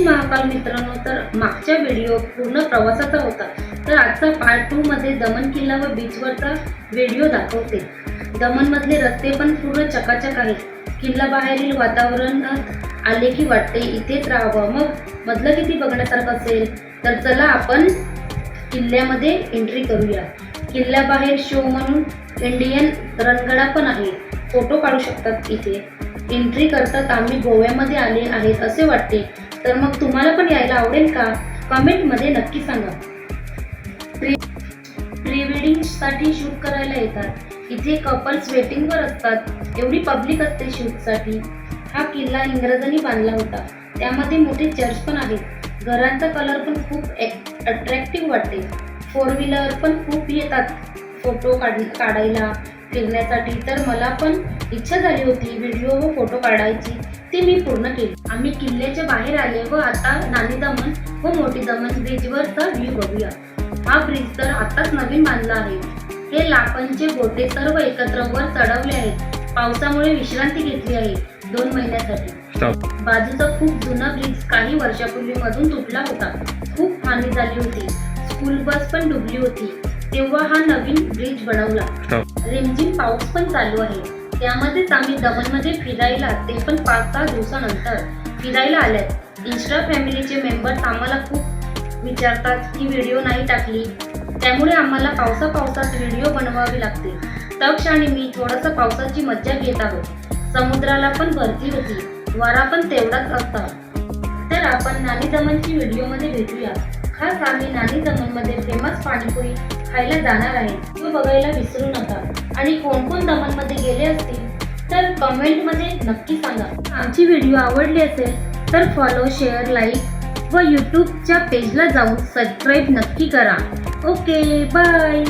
महाकाल मित्रांनो, तर मागच्या व्हिडिओ पूर्ण प्रवासाचा होता, तर आजचा पार्ट 2 मध्ये दमन किल्ला व बीचवरचा व्हिडिओ दाखवते। दमनमधले रस्ते पण पूर्ण चकाचक आहेत। किल्ला बाहेरील वातावरणात आले की वाटते इथेच राहावं। मग मधलं किती बघण्यासारखं असेल, तर चला आपण किल्ल्यामध्ये एंट्री करूया। किल्ल्याबाहेर शो म्हणून इंडियन रणगाडा पण आहे, फोटो काढू शकतात इथे। एंट्री करतात आम्ही गोव्यामध्ये आले आहेत असे वाटते, तर मग तुम्हाला पण यायला आवडेल का? कमेंटमध्ये नक्की सांगा। प्री वेडिंग साठी शूट करायला येतात इथे, कपल्स वेटिंगवर असतात, एवढी पब्लिक असते शूटसाठी। हा किल्ला इंग्रजांनी बांधला होता, त्यामध्ये मोठे चर्च पण आहेत। घरांचा कलर पण खूप अट्रॅक्टिव्ह वाटते। 4 व्हीलर पण खूप येतात फोटो काढायला फिरण्यासाठी, तर मला पण इच्छा झाली होती व्हिडिओ व फोटो काढायची, ती मी पूर्ण केली। आम्ही किल्ल्याच्या बाहेर आले व आता नानी दमन व मोठी दमन ब्रिजवरचा व्ह्यू बघूया। हा ब्रिज तर आताच नवीन बांधला आहे। हे लाकडाचे गोटे सर्व एकत्र वर चढवले आहेत। पावसामुळे विश्रांती घेतली आहे 2 महिन्यासाठी। बाजूचा खूप जुना ब्रिज काही वर्षापूर्वी मधून तुटला होता, खूप हानी झाली होती। स्कूल बस पण डुबली होती, तेव्हा हा नवीन ब्रिज बनवला। रिमझिम पाऊस पण चालू आहे, त्यामध्येच आम्ही दमनमध्ये फिरायला, ते पण 5-6 दिवसानंतर फिरायला आल्यात। इंस्टा फॅमिलीचे मेंबर्स आम्हाला खूप विचारतात की व्हिडिओ नाही टाकली, त्यामुळे आम्हाला पावसात व्हिडिओ बनवावे लागते। तक्ष आणि मी थोडासा पावसाची मज्जा घेत आहोत। समुद्राला पण भरती होती, वारा पण तेवढाच असता। तर आपण नानी दमनची व्हिडिओमध्ये भेटूया। खास आम्ही नानी दमनमध्ये फेमस पाणीपुरी खायला जाणार आहे, तो बघायला विसरू नका। आणि कोण कोण दमनमध्ये गेले असतील तर कमेंटमध्ये नक्की सांगा। आमची व्हिडिओ आवडली असेल तर फॉलो, शेअर, लाईक व यूट्यूबच्या पेजला जाऊन सबस्क्राईब नक्की करा। Okay, bye.